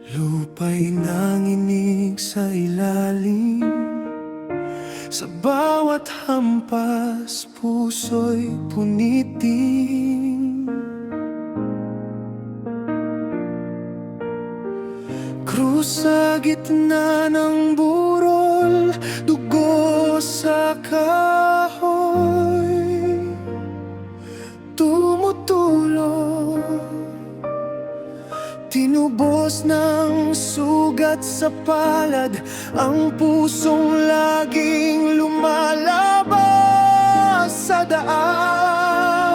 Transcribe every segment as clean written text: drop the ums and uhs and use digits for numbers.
Lupa'y nanginig sa ilalim, sa bawat hampas puso'y punitin. Krus sa gitna ng burol, dugo sa kahoy, tumutulo. Tinubos ng sugat sa palad ang pusong laging lumalabas sa daan.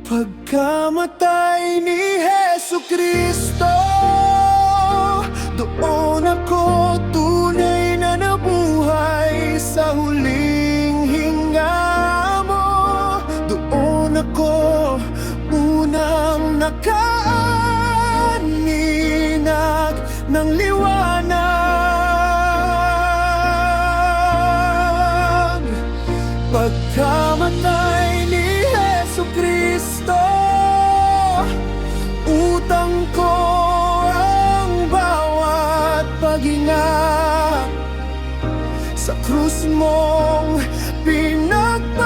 Pagkamatay ni Jesucristo, doon ako tunay na nabuhay. Sa huling hinga mo, doon ako unang nakaaninag ng liwanag. Pagkamatay ni Jesucristo, utang ko ang bawat paghinga. Sa krus mong pinagpako,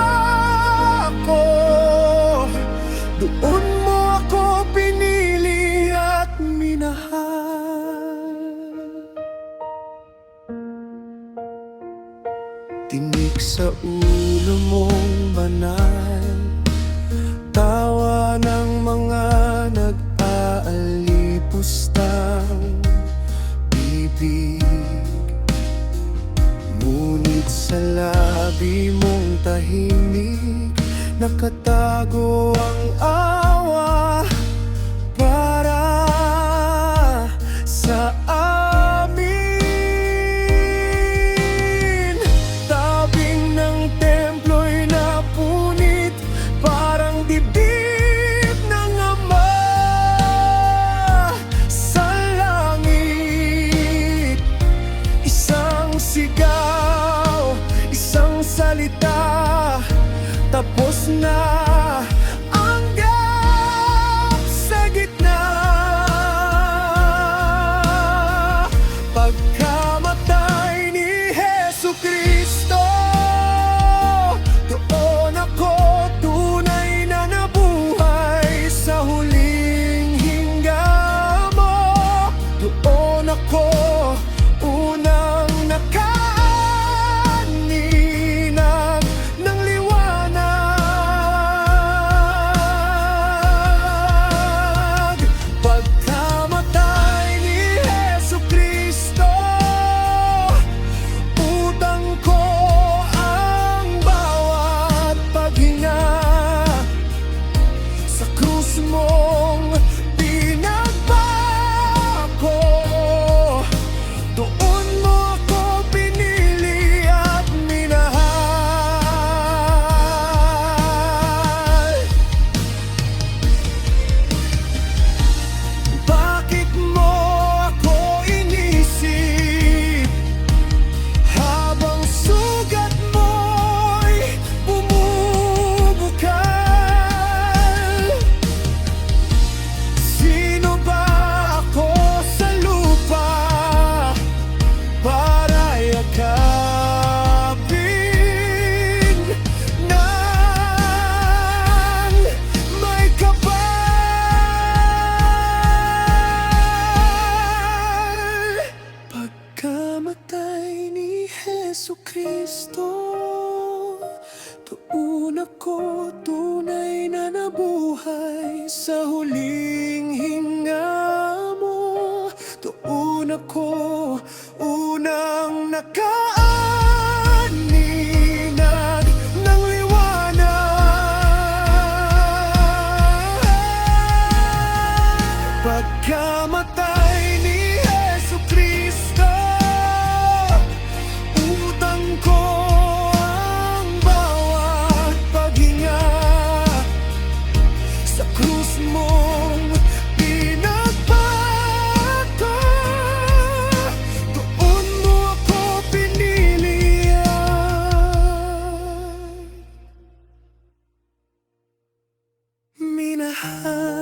doon mo ako pinili at minahal. Tinik sa ulo mong banal, tawa ng mga nag-aalipustang bibig. Ngunit sa labi mong tahimik, nakatago ang awa para sa amin. Tabing ng templo'y napunit, parang dibdib ng Ama sa langit. Isang sigaw, isang salita, tapos na ang gap sa gitna. Pagkamatay ni Jesucristo, doon ako tunay na nabuhay. Sa huling hinga mo, doon ako unang nakaaninag ng liwanag. Pagkamatay ni Jesucristo, utang ko ang bawat paghinga. Sa krus mong pinagpako, doon mo ako pinili at minahal. Bakit mo ako inisip habang sugat mo'y bumubukal? Sino ba ako sa lupa para yakapin nang may kapal? Pagkamatay ni Jesucristo, doon ako tunay na nabuhay. Sa huling hinga mo, doon ako unang nakaaninag ng liwanag. Pagkamatay ni Jesucristo, utang ko ang bawat paghinga. Sa krus mong pinagpako, doon mo ako pinili at minahal.